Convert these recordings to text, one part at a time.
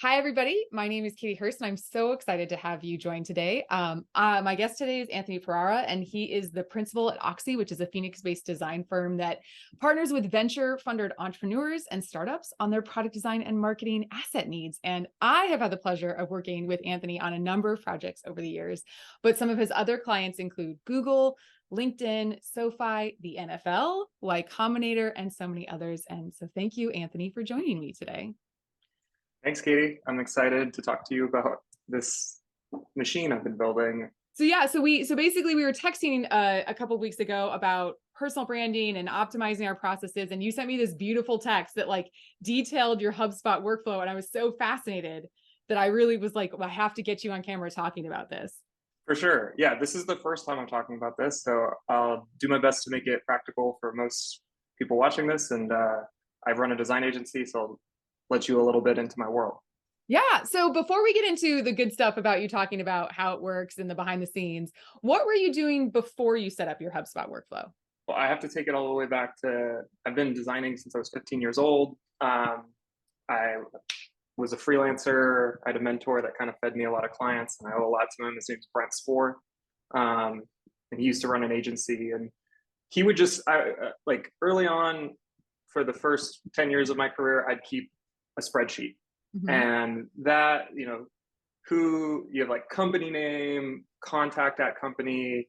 Hi, everybody. My name is Katie Hurst, and I'm so excited to have you join today. My guest today is Anthony Ferrara, and he is the principal at Oxy, which is a Phoenix-based design firm that partners with venture-funded entrepreneurs and startups on their product design and marketing asset needs. And I have had the pleasure of working with Anthony on a number of projects over the years, but some of his other clients include Google, LinkedIn, SoFi, the NFL, Y Combinator, and so many others. And so thank you, Anthony, for joining me today. Thanks, Katie. I'm excited to talk to you about this machine I've been building. So basically we were texting a couple of weeks ago about personal branding and optimizing our processes, and you sent me this beautiful text that like detailed your HubSpot workflow, and I was so fascinated that I really was like, well, I have to get you on camera talking about this. For sure. Yeah, this is the first time I'm talking about this, so I'll do my best to make it practical for most people watching this. And I run a design agency, so I'll let you a little bit into my world. Yeah. So before we get into the good stuff about you talking about how it works and the behind the scenes, what were you doing before you set up your HubSpot workflow? Well, I have to take it all the way back to I've been designing since I was 15 years old. I was a freelancer. I had a mentor that kind of fed me a lot of clients, and I owe a lot to him. His name's Brent Spohr, and he used to run an agency. And he would just like early on, for the first 10 years of my career, I'd keep a spreadsheet. Mm-hmm. And that, who you have, like company name, contact at company,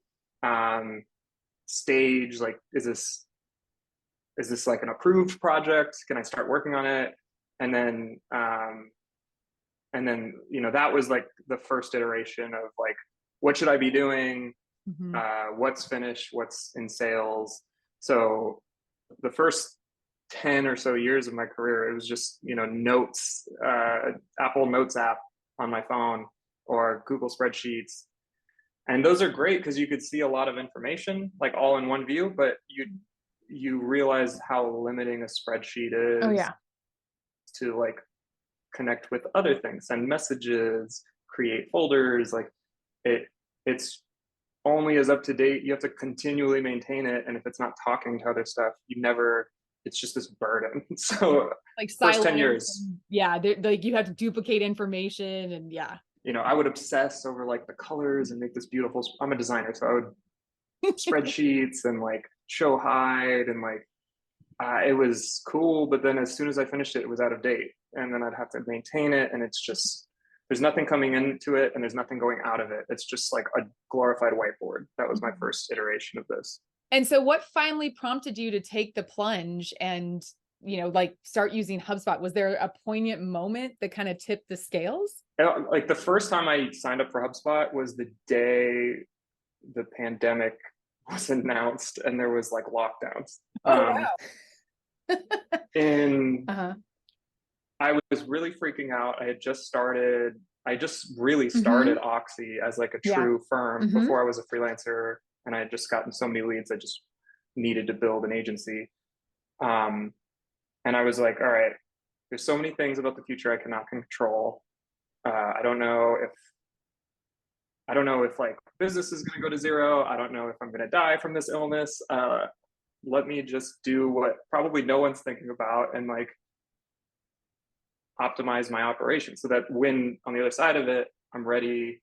stage, like is this like an approved project? Can I start working on it? And then that was like the first iteration of like, what should I be doing? Mm-hmm. What's finished? What's in sales? So the first 10 or so years of my career, it was just, notes, Apple Notes app on my phone or Google Spreadsheets. And those are great because you could see a lot of information like all in one view, but you realize how limiting a spreadsheet Oh is yeah. to like connect with other things, send messages, create folders. Like it's only as up to date. You have to continually maintain it. And if it's not talking to other stuff, it's just this burden. So Like first 10 silence. years, Yeah. Like you have to duplicate information and yeah. I would obsess over like the colors and make this beautiful, I'm a designer. So I would spreadsheets and like show hide and like, it was cool. But then as soon as I finished it, it was out of date. And then I'd have to maintain it. And it's just, there's nothing coming into it and there's nothing going out of it. It's just like a glorified whiteboard. That was my first iteration of this. And so what finally prompted you to take the plunge and, like start using HubSpot? Was there a poignant moment that kind of tipped the scales? Like the first time I signed up for HubSpot was the day the pandemic was announced and there was like lockdowns. Oh, wow. And Uh-huh. I was really freaking out. I just really started Oxy as like a Yeah. true firm before I was a freelancer. And I had just gotten so many leads. I just needed to build an agency. And I was like, all right, there's so many things about the future I cannot control. I don't know if like business is going to go to zero. I don't know if I'm going to die from this illness. Let me just do what probably no one's thinking about and like optimize my operation so that when on the other side of it, I'm ready,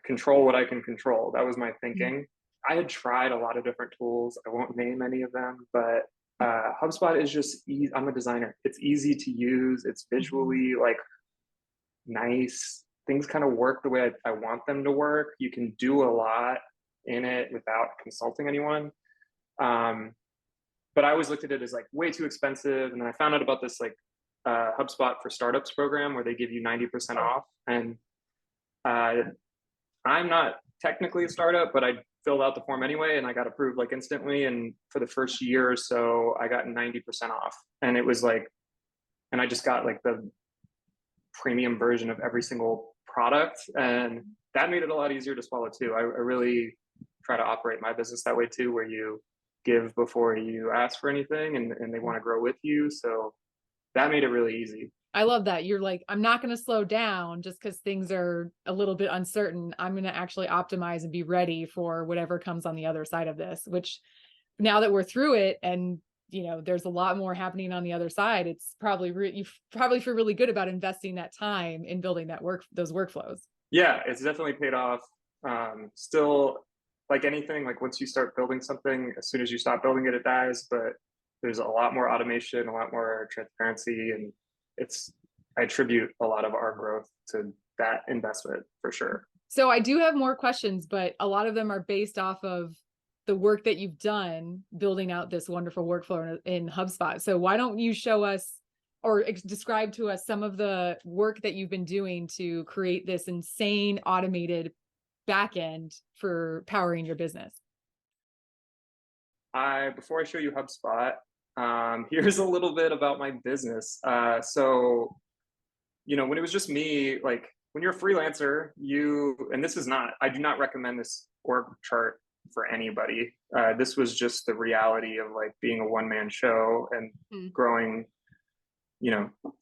control what I can control. That was my thinking. I had tried a lot of different tools. I won't name any of them, but HubSpot is just easy. I'm a designer. It's easy to use. It's visually like nice. Things kind of work the way I want them to work. You can do a lot in it without consulting anyone. But I always looked at it as like way too expensive. And then I found out about this like HubSpot for Startups program where they give you 90% off. And I'm not technically a startup, but I filled out the form anyway and I got approved like instantly. And for the first year or so, I got 90% off. And it was like, and I just got like the premium version of every single product. And that made it a lot easier to swallow too. I really try to operate my business that way too, where you give before you ask for anything and they want to grow with you. So that made it really easy. I love that. You're like, I'm not going to slow down just because things are a little bit uncertain. I'm going to actually optimize and be ready for whatever comes on the other side of this, which now that we're through it and there's a lot more happening on the other side. It's probably you probably feel really good about investing that time in building those workflows. Yeah, it's definitely paid off. Still, like anything, like once you start building something, as soon as you stop building it, it dies. But there's a lot more automation, a lot more transparency, and I attribute a lot of our growth to that investment for sure. So I do have more questions, but a lot of them are based off of the work that you've done building out this wonderful workflow in HubSpot. So why don't you show us or describe to us some of the work that you've been doing to create this insane automated backend for powering your business? Before I show you HubSpot, here's a little bit about my business. So, when it was just me, like when you're a freelancer, I do not recommend this org chart for anybody. This was just the reality of like being a one-man show and growing.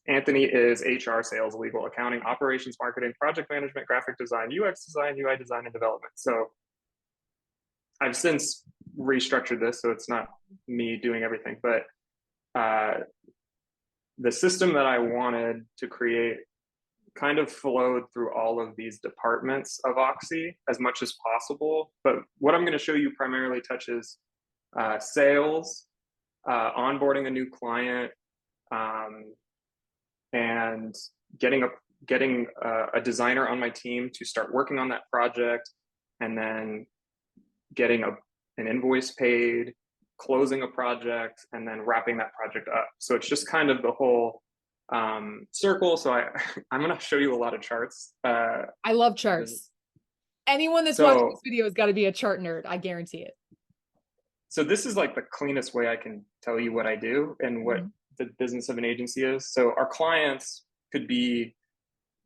Anthony is HR, sales, legal, accounting, operations, marketing, project management, graphic design, UX design, UI design, and development. So I've since restructured this, so it's not me doing everything, but the system that I wanted to create kind of flowed through all of these departments of Oxy as much as possible. But what I'm going to show you primarily touches sales, onboarding a new client, and getting a designer on my team to start working on that project, and then getting an invoice paid, closing a project, and then wrapping that project up. So it's just kind of the whole circle. So I'm going to show you a lot of charts. I love charts. Anyone that's watching this video has got to be a chart nerd. I guarantee it. So this is like the cleanest way I can tell you what I do and what the business of an agency is. So our clients could be,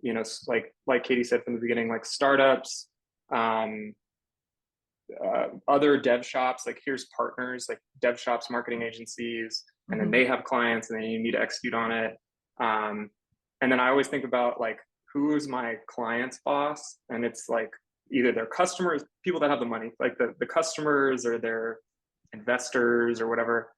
like Katie said from the beginning, like startups, other dev shops. Like here's partners, like dev shops, marketing agencies, and then they have clients, and then you need to execute on it. And then I always think about like, who's my client's boss? And it's like either their customers, people that have the money, like the customers, or their investors or whatever.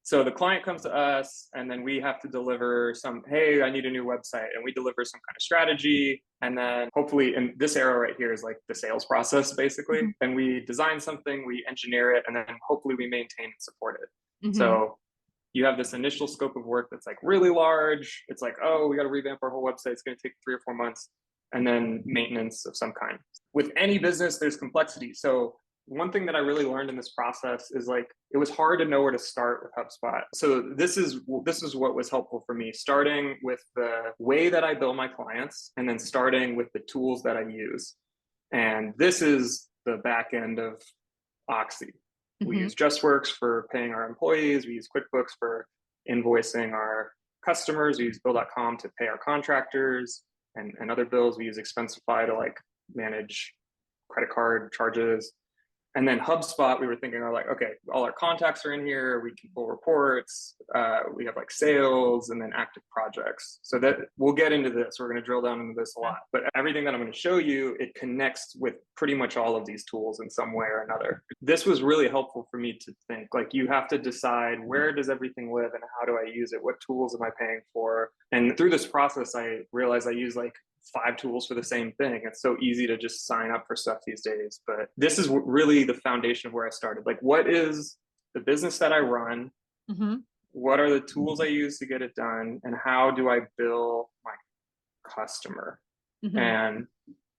So the client comes to us, and then we have to deliver hey, I need a new website, and we deliver some kind of strategy. And then hopefully, and this arrow right here is like the sales process, basically. And we design something, we engineer it, and then hopefully we maintain and support it. So you have this initial scope of work that's like really large. It's like, oh, we got to revamp our whole website. It's going to take 3 or 4 months, and then maintenance of some kind. With any business, there's complexity. So one thing that I really learned in this process is like, it was hard to know where to start with HubSpot. So this is what was helpful for me, starting with the way that I bill my clients, and then starting with the tools that I use. And this is the back end of Oxy. We use JustWorks for paying our employees. We use QuickBooks for invoicing our customers. We use Bill.com to pay our contractors and other bills. We use Expensify to like manage credit card charges. And then HubSpot, we were thinking, like, okay, all our contacts are in here. We can pull reports. We have like sales and then active projects. So that we'll get into this. We're going to drill down into this a lot. But everything that I'm going to show you, it connects with pretty much all of these tools in some way or another. This was really helpful for me to think, like, you have to decide, where does everything live and how do I use it? What tools am I paying for? And through this process, I realized I use like 5 tools for the same thing. It's so easy to just sign up for stuff these days. But this is really the foundation of where I started. Like, what is the business that I run? What are the tools I use to get it done? And how do I bill my customer? And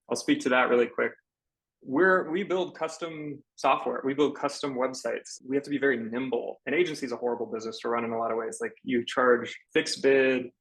I'll speak to that really quick. We build custom software. We build custom websites. We have to be very nimble. An agency is a horrible business to run in a lot of ways. Like, you charge fixed bid,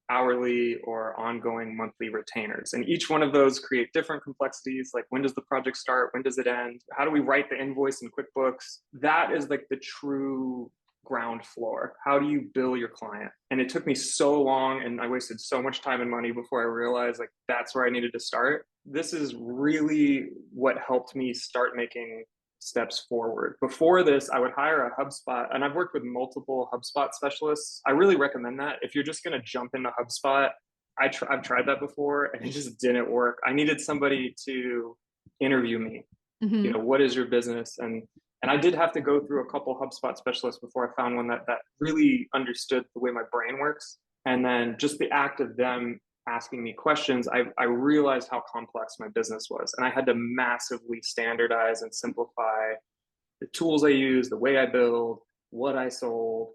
hourly, or ongoing monthly retainers. And each one of those create different complexities. Like, when does the project start? When does it end? How do we write the invoice in QuickBooks? That is like the true ground floor. How do you bill your client? And it took me so long, and I wasted so much time and money before I realized like that's where I needed to start. This is really what helped me start making steps forward. Before this, I would hire a HubSpot, and I've worked with multiple HubSpot specialists. I really recommend that. If you're just going to jump into HubSpot, I've tried that before, and it just didn't work. I needed somebody to interview me. What is your business? And And I did have to go through a couple HubSpot specialists before I found one that really understood the way my brain works. And then just the act of them asking me questions, I realized how complex my business was. And I had to massively standardize and simplify the tools I use, the way I build, what I sold.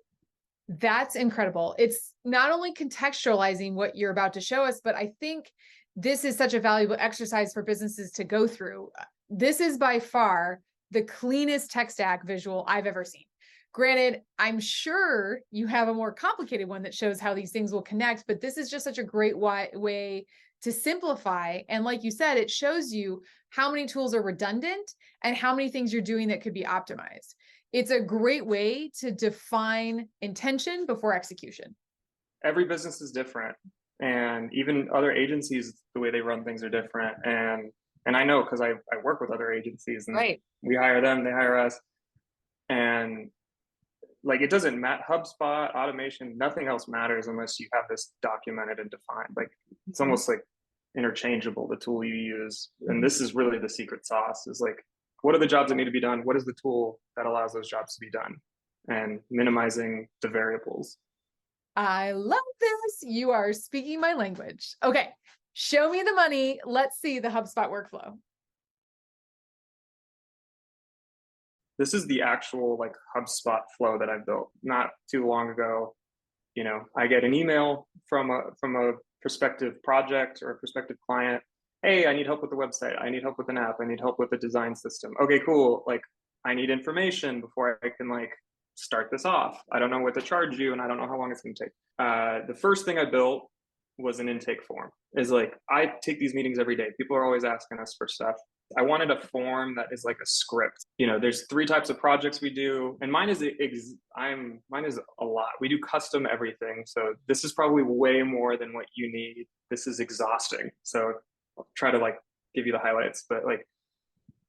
That's incredible. It's not only contextualizing what you're about to show us, but I think this is such a valuable exercise for businesses to go through. This is by far the cleanest tech stack visual I've ever seen. Granted, I'm sure you have a more complicated one that shows how these things will connect, but this is just such a great way to simplify. And like you said, it shows you how many tools are redundant and how many things you're doing that could be optimized. It's a great way to define intention before execution. Every business is different, and even other agencies, the way they run things are different. And I know because I work with other agencies, and Right. we hire them, they hire us, and like it doesn't matter. HubSpot, automation, nothing else matters unless you have this documented and defined. Like it's almost like interchangeable, the tool you use. And this is really the secret sauce, is like, what are the jobs that need to be done? What is the tool that allows those jobs to be done? And minimizing the variables. I love this. You are speaking my language. Okay. Show me the money. Let's see the HubSpot workflow. This is the actual like HubSpot flow that I built not too long ago. You know, I get an email from a prospective project or a prospective client. Hey, I need help with the website. I need help with an app. I need help with the design system. Okay, cool. Like I need information before I can like start this off. I don't know what to charge you and I don't know how long it's going to take. The first thing I built was an intake form. Is like, I take these meetings every day. People are always asking us for stuff. I wanted a form that is like a script. You know, there's 3 types of projects we do, and mine is a lot. We do custom everything, so this is probably way more than what you need. This is exhausting. So I'll try to like give you the highlights. But like,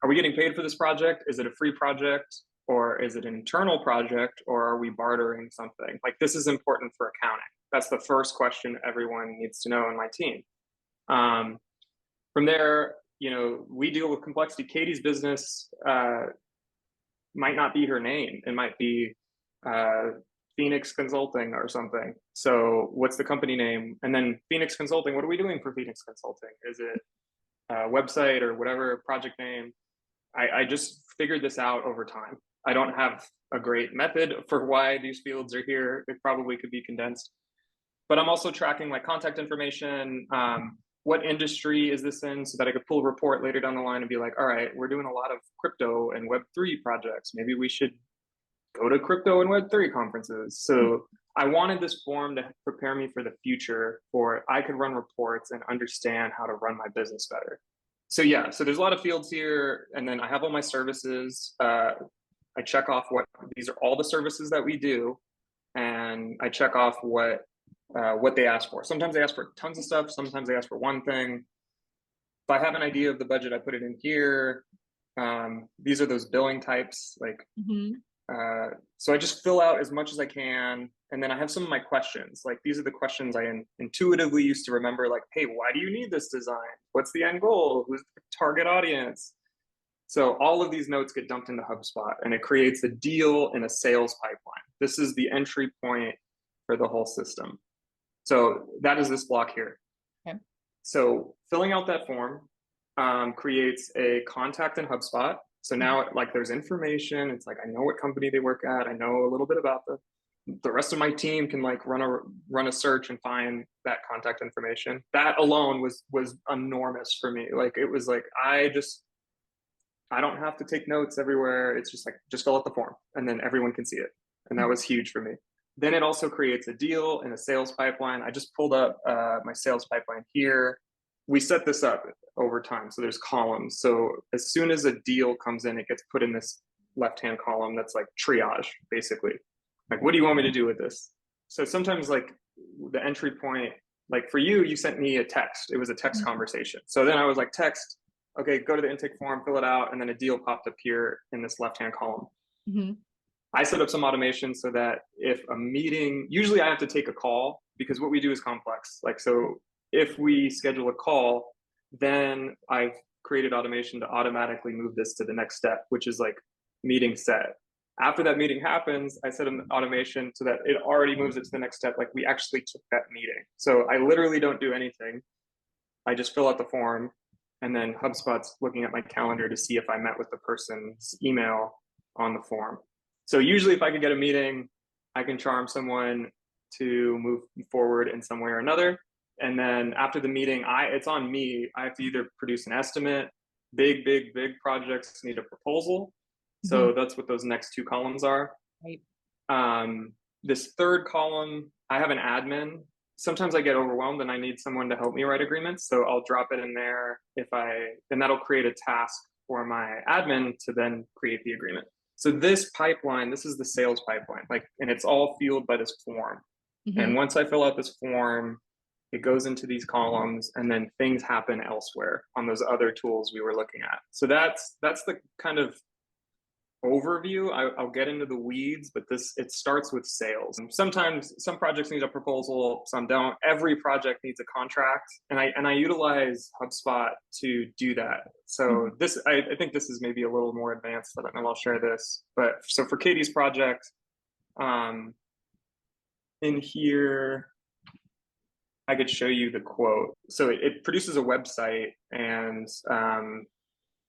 are we getting paid for this project? Is it a free project, or is it an internal project, or are we bartering something? Like this is important for accounting. That's the first question everyone needs to know in my team. From there, you know, we deal with complexity. Katie's business might not be her name. It might be Phoenix Consulting or something. So what's the company name? And then Phoenix Consulting, what are we doing for Phoenix Consulting? Is it a website or whatever project name? I just figured this out over time. I don't have a great method for why these fields are here. It probably could be condensed. But I'm also tracking like contact information. What industry is this in, so that I could pull a report later down the line and be like, all right, we're doing a lot of crypto and Web3 projects. Maybe we should go to crypto and Web3 conferences. So I wanted this form to prepare me for the future, for I could run reports and understand how to run my business better. So yeah, so there's a lot of fields here, and then I have all my services. I check off these are all the services that we do, and I check off what they ask for. Sometimes they ask for tons of stuff. Sometimes they ask for one thing. If I have an idea of the budget, I put it in here. These are those billing types. Like, so I just fill out as much as I can. And then I have some of my questions. Like, these are the questions I intuitively used to remember. Like, hey, why do you need this design? What's the end goal? Who's the target audience? So all of these notes get dumped into HubSpot, and it creates a deal and a sales pipeline. This is the entry point for the whole system. So that is this block here. Okay. So filling out that form creates a contact in HubSpot. So now like there's information. It's like, I know what company they work at. I know a little bit about the rest of my team can like run a search and find that contact information. That alone was enormous for me. Like it was like, I don't have to take notes everywhere. It's just like, just fill out the form and then everyone can see it. And that was huge for me. Then it also creates a deal and a sales pipeline. I just pulled up my sales pipeline here. We set this up over time. So there's columns. So as soon as a deal comes in, it gets put in this left-hand column that's like triage, basically. Like, what do you want me to do with this? So sometimes like the entry point, like for you, you sent me a text. It was a text conversation. So then I was like, text, okay, go to the intake form, fill it out. And then a deal popped up here in this left-hand column. I set up some automation so that if a meeting, usually I have to take a call because what we do is complex. Like, so if we schedule a call, then I've created automation to automatically move this to the next step, which is like meeting set. After that meeting happens, I set an automation so that it already moves it to the next step. Like we actually took that meeting. So I literally don't do anything. I just fill out the form, and then HubSpot's looking at my calendar to see if I met with the person's email on the form. So usually if I can get a meeting, I can charm someone to move forward in some way or another. And then after the meeting, it's on me. I have to either produce an estimate. Big projects need a proposal. So that's what those next two columns are. Right. This third column, I have an admin. Sometimes I get overwhelmed and I need someone to help me write agreements. So I'll drop it in there and that'll create a task for my admin to then create the agreement. So this pipeline, this is the sales pipeline, and it's all fueled by this form. And once I fill out this form, it goes into these columns, and then things happen elsewhere on those other tools we were looking at. So that's the kind of overview. I'll get into the weeds, but it starts with sales. Sometimes some projects need a proposal, some don't. Every project needs a contract, and I utilize HubSpot to do that. So I think this is maybe a little more advanced, but I'll share this. But so for Katie's project, in here, I could show you the quote. So it produces a website and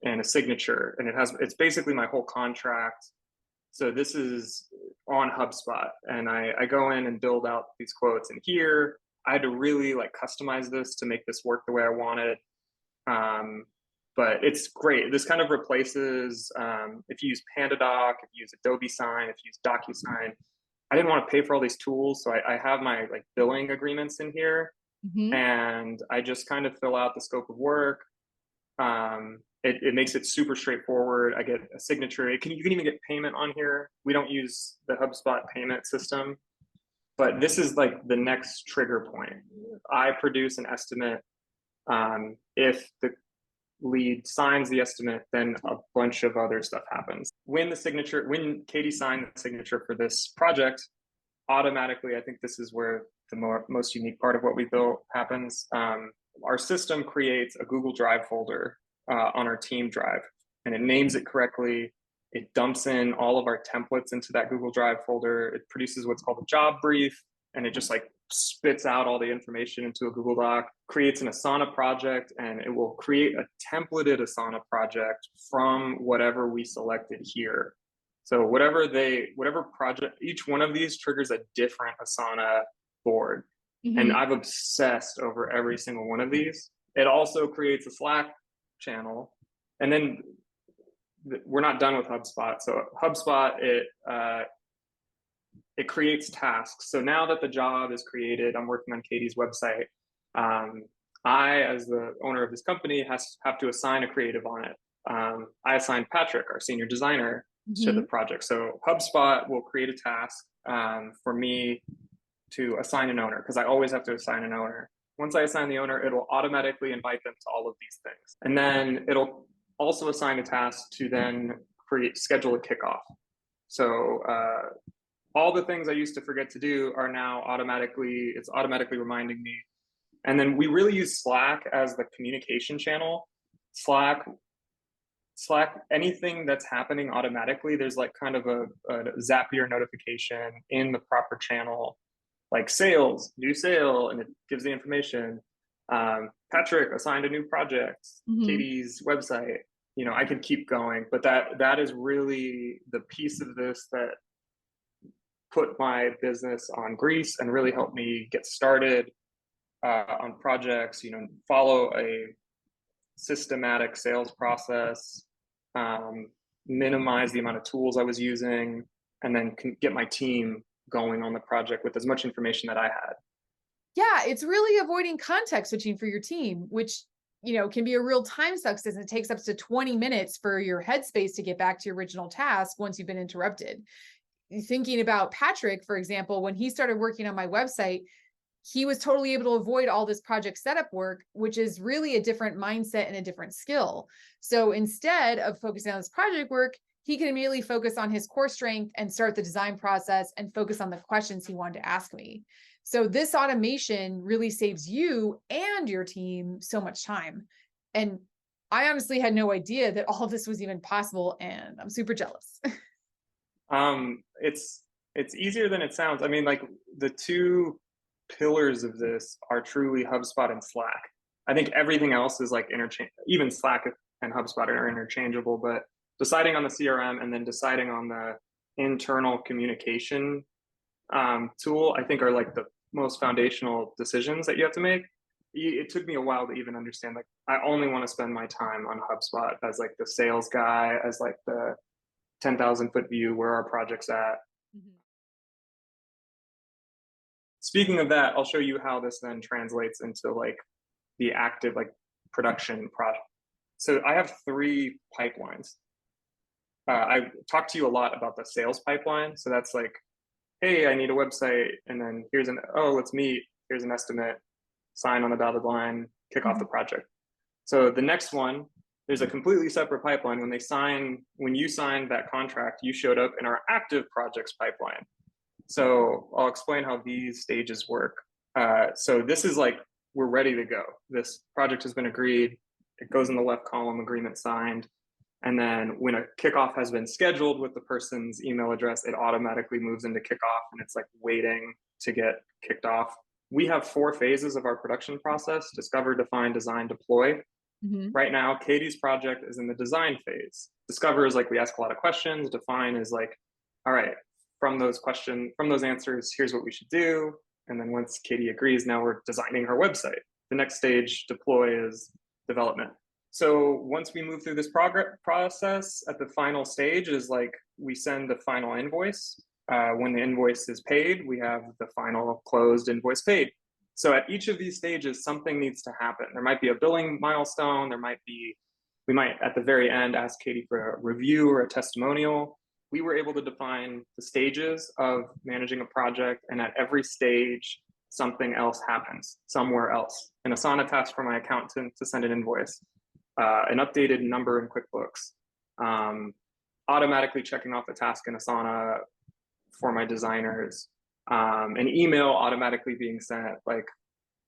a signature, and it's basically my whole contract. So this is on HubSpot, and I go in and build out these quotes. And here I had to really customize this to make this work the way I wanted. But it's great. This kind of replaces if you use PandaDoc, if you use Adobe Sign, if you use DocuSign. I didn't want to pay for all these tools, so I have my billing agreements in here, and I just kind of fill out the scope of work. It makes it super straightforward. I get a signature. You can even get payment on here. We don't use the HubSpot payment system, but this is the next trigger point. I produce an estimate. If the lead signs the estimate, then a bunch of other stuff happens. When Katie signed the signature for this project, automatically, I think this is where the most unique part of what we built happens. Our system creates a Google Drive folder on our team drive, and it names it correctly. It dumps in all of our templates into that Google Drive folder. It produces what's called a job brief, and it just spits out all the information into a Google Doc, creates an Asana project, and it will create a templated Asana project from whatever we selected here. So whatever project, each one of these triggers a different Asana board. And I've obsessed over every single one of these. It also creates a Slack channel. And then we're not done with HubSpot. So HubSpot, it creates tasks. So now that the job is created, I'm working on Katie's website. I, as the owner of this company, have to assign a creative on it. I assigned Patrick, our senior designer, to the project. So HubSpot will create a task for me to assign an owner, because I always have to assign an owner. Once I assign the owner, it'll automatically invite them to all of these things. And then it'll also assign a task to then schedule a kickoff. So all the things I used to forget to do are now it's automatically reminding me. And then we really use Slack as the communication channel. Slack, anything that's happening automatically, there's kind of a Zapier notification in the proper channel, sales, new sale, and it gives the information. Patrick assigned a new project, Katie's website. I could keep going, but that is really the piece of this that put my business on grease and really helped me get started on projects, follow a systematic sales process, minimize the amount of tools I was using, and then get my team going on the project with as much information that I had. Yeah, it's really avoiding context switching for your team, which can be a real time suck, since it takes up to 20 minutes for your headspace to get back to your original task once you've been interrupted. Thinking about Patrick, for example, when he started working on my website, he was totally able to avoid all this project setup work, which is really a different mindset and a different skill. So instead of focusing on this project work, he can immediately focus on his core strength and start the design process and focus on the questions he wanted to ask me. So this automation really saves you and your team so much time. And I honestly had no idea that all of this was even possible, and I'm super jealous. It's easier than it sounds. I mean, like the two pillars of this are truly HubSpot and Slack. I think everything else is like interchange. Even Slack and HubSpot are interchangeable, but deciding on the CRM and then deciding on the internal communication tool, I think are like the most foundational decisions that you have to make. It took me a while to even understand, like, I only want to spend my time on HubSpot as like the sales guy, as like the 10,000 foot view where our project's at. Mhm. Speaking of that, I'll show you how this then translates into like the active like production project. So I have 3 pipelines. I talked to you a lot about the sales pipeline. So that's like, hey, I need a website, and then here's let's meet, here's an estimate, sign on the dotted line, kick off the Mhm. project. So the next one, there's a completely separate pipeline. When you signed that contract, you showed up in our active projects pipeline. So I'll explain how these stages work. So this is like, we're ready to go. This project has been agreed. It goes in the left column, agreement signed. And then when a kickoff has been scheduled with the person's email address, it automatically moves into kickoff, and it's like waiting to get kicked off. We have 4 phases of our production process: discover, define, design, deploy. Mhm. Right now, Katie's project is in the design phase. Discover is like, we ask a lot of questions. Define is like, all right, from those answers, here's what we should do. And then once Katie agrees, now we're designing her website. The next stage, deploy, is development. So once we move through this process, at the final stage is like, we send the final invoice. When the invoice is paid, we have the final closed invoice paid. So at each of these stages, something needs to happen. There might be a billing milestone. We might at the very end ask Katie for a review or a testimonial. We were able to define the stages of managing a project, and at every stage, something else happens somewhere else. An Asana task for my accountant to send an invoice, an updated number in QuickBooks, automatically checking off the task in Asana for my designers, an email automatically being sent. Like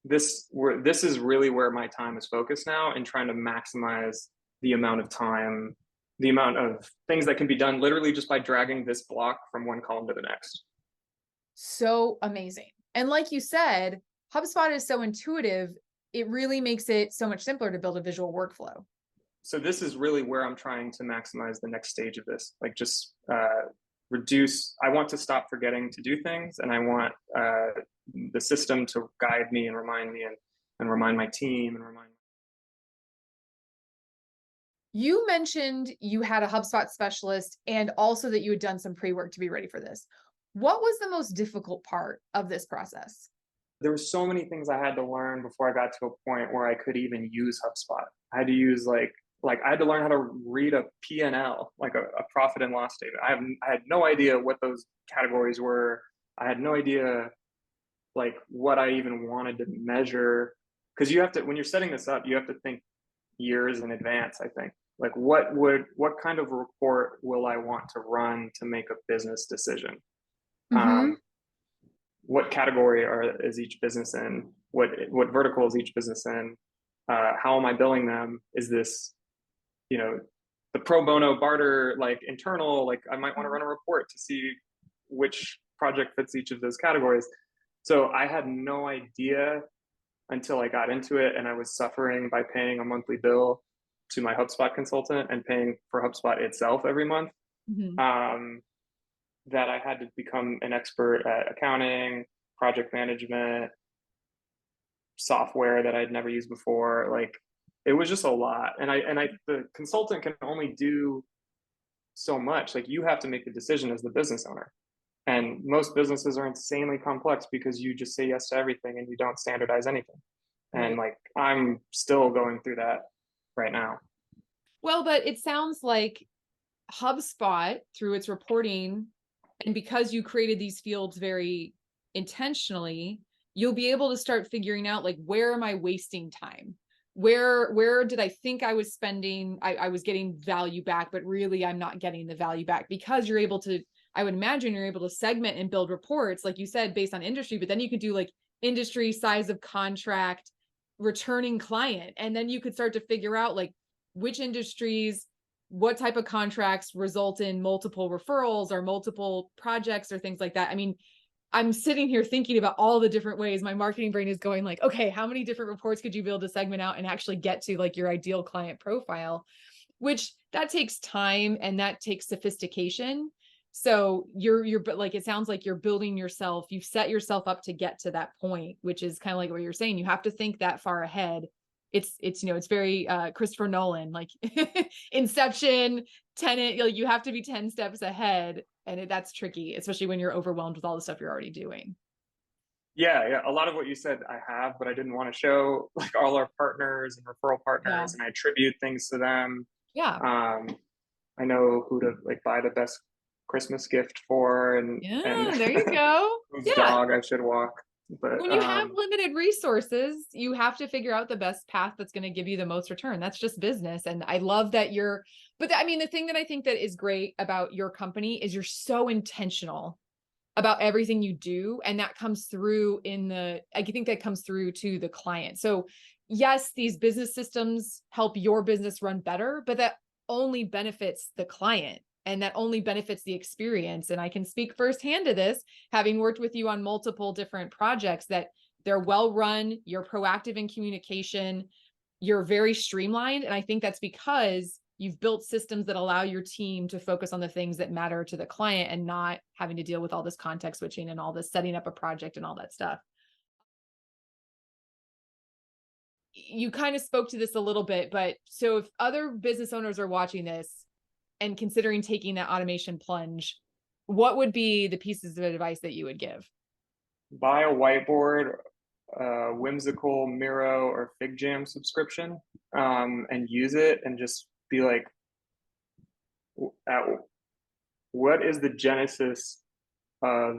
this is really where my time is focused now, and trying to maximize the amount of time, the amount of things that can be done literally just by dragging this block from one column to the next. So amazing. And like you said, HubSpot is so intuitive, it really makes it so much simpler to build a visual workflow. So this is really where I'm trying to maximize the next stage of this, like just reduce. I want to stop forgetting to do things, and I want the system to guide me and remind me, and remind my team, and remind. You mentioned you had a HubSpot specialist and also that you had done some pre-work to be ready for this. What was the most difficult part of this process? There were so many things I had to learn before I got to a point where I could even use HubSpot. I had to use like I had to learn how to read a P&L, like a profit and loss statement. I had no idea what those categories were. I had no idea like what I even wanted to measure, because you have to, when you're setting this up, you have to think years in advance. I think, like, what kind of report will I want to run to make a business decision? Mm-hmm. What category is each business in? What vertical is each business in? How am I billing them? Is this, the pro bono barter, like internal? Like, I might want to run a report to see which project fits each of those categories. So I had no idea until I got into it, and I was suffering by paying a monthly bill to my HubSpot consultant and paying for HubSpot itself every month. Mm-hmm. That I had to become an expert at accounting, project management, software that I'd never used before. Like, it was just a lot. And the consultant can only do so much. Like, you have to make the decision as the business owner. And most businesses are insanely complex because you just say yes to everything and you don't standardize anything. And Right. like, I'm still going through that right now. Well, but it sounds like HubSpot, through its reporting, and because you created these fields very intentionally, you'll be able to start figuring out, like, where am I wasting time? Where did I think I was spending? I was getting value back, but really I'm not getting the value back, because you're able to, I would imagine you're able to segment and build reports, like you said, based on industry, but then you could do like industry, size of contract, returning client. And then you could start to figure out, like, which industries, what type of contracts result in multiple referrals or multiple projects or things like that. I mean, I'm sitting here thinking about all the different ways my marketing brain is going like, okay, how many different reports could you build to segment out and actually get to like your ideal client profile, which that takes time and that takes sophistication. So but like, it sounds like you're building yourself, you've set yourself up to get to that point, which is kind of like what you're saying. You have to think that far ahead. It's very Christopher Nolan, like Inception, Tenet, like you have to be 10 steps ahead. And that's tricky, especially when you're overwhelmed with all the stuff you're already doing. Yeah. A lot of what you said I have, but I didn't want to show like all our partners and referral Yeah. partners, and I attribute things to them. Yeah. Um, I know who to like buy the best Christmas gift for, and Yeah. There you go. whose Yeah. dog I should walk. But When you have limited resources, you have to figure out the best path that's going to give you the most return. That's just business. And I love that I mean, the thing that I think that is great about your company is you're so intentional about everything you do. And that comes through I think that comes through to the client. So yes, these business systems help your business run better, but that only benefits the client and that only benefits the experience. And I can speak firsthand to this, having worked with you on multiple different projects, that they're well run, you're proactive in communication, you're very streamlined. And I think that's because you've built systems that allow your team to focus on the things that matter to the client and not having to deal with all this context switching and all this setting up a project and all that stuff. You kind of spoke to this a little bit, but so if other business owners are watching this and considering taking that automation plunge, what would be the pieces of advice that you would give? buy a whiteboard, whimsical Miro or FigJam subscription, and use it, and just be like, what is the genesis of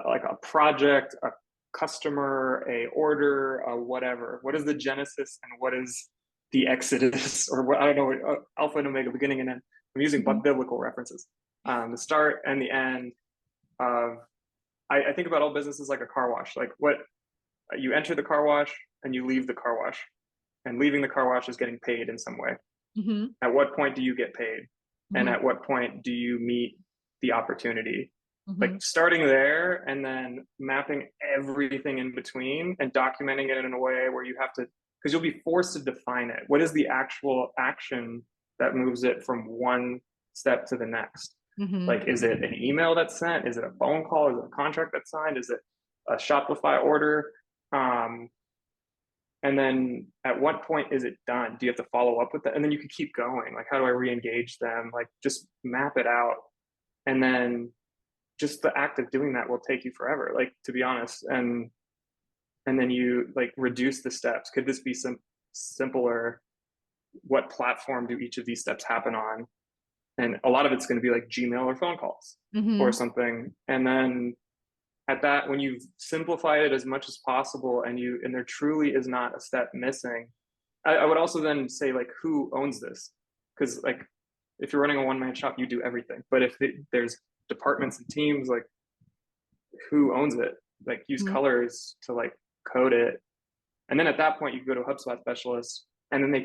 like a project, a customer, a order, a whatever? What is the genesis and what is the exodus, or what, I don't know, alpha and omega, beginning and end. I'm using biblical references. The start and the end of, I think about all businesses like a car wash. Like, what, you enter the car wash and you leave the car wash, and leaving the car wash is getting paid in some way. Mm-hmm. At what point do you get paid? Mm-hmm. And at what point do you meet the opportunity? Mm-hmm. Like, starting there and then mapping everything in between and documenting it in a way where you have to, because you'll be forced to define it. What is the actual action that moves it from one step to the next? Mm-hmm. Like, is it an email that's sent? Is it a phone call? Is it a contract that's signed? Is it a Shopify order? And then at what point is it done? Do you have to follow up with that? And then you can keep going. Like, how do I re-engage them? Like, just map it out. And then just the act of doing that will take you forever, like, to be honest. And then you like reduce the steps. Could this be simpler? What platform do each of these steps happen on? And a lot of it's going to be like Gmail or phone calls or something. And then at that, when you've simplified it as much as possible, and there truly is not a step missing, I would also then say, like, who owns this? Because, like, if you're running a one-man shop, you do everything. But if there's departments and teams, like, who owns it? Like, use colors to like code it. And then at that point, you could go to a HubSpot specialist, and then they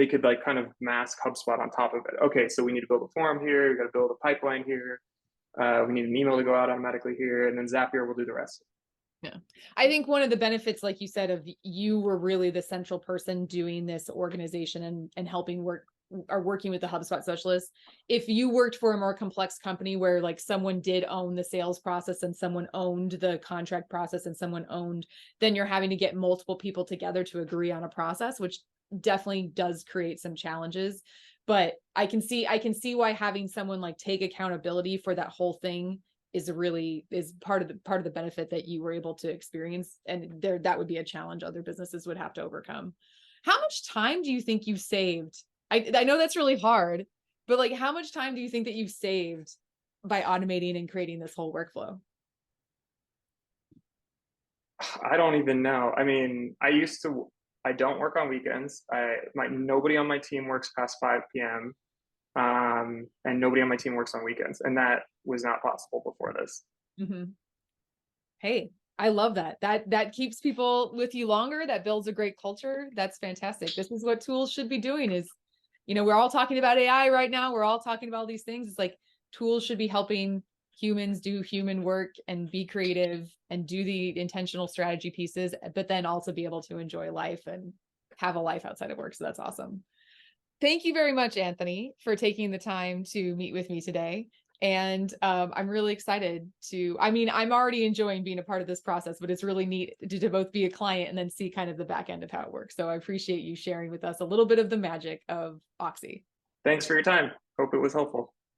could like kind of mask HubSpot on top of it. Okay, so we need to build a form here. We got to build a pipeline here. We need an email to go out automatically here, and then Zapier will do the rest. Yeah. I think one of the benefits, like you said, of you were really the central person doing this organization and helping working with the HubSpot specialist. If you worked for a more complex company where like someone did own the sales process and someone owned the contract process and someone owned, then you're having to get multiple people together to agree on a process, which definitely does create some challenges. But I can see why having someone like take accountability for that whole thing is part of the benefit that you were able to experience. And that would be a challenge other businesses would have to overcome. How much time do you think you saved? I know that's really hard, but like, how much time do you think that you've saved by automating and creating this whole workflow? I don't even know. I mean, I don't work on weekends. Nobody on my team works past 5 p.m. And nobody on my team works on weekends. And that was not possible before this. Mm-hmm. Hey, I love that. That keeps people with you longer. That builds a great culture. That's fantastic. This is what tools should be doing is, we're all talking about AI right now. We're all talking about all these things. It's like tools should be helping humans do human work and be creative and do the intentional strategy pieces, but then also be able to enjoy life and have a life outside of work. So that's awesome. Thank you very much, Anthony, for taking the time to meet with me today. And I'm really excited I'm already enjoying being a part of this process, but it's really neat to both be a client and then see kind of the back end of how it works. So I appreciate you sharing with us a little bit of the magic of Oxy. Thanks for your time. Hope it was helpful.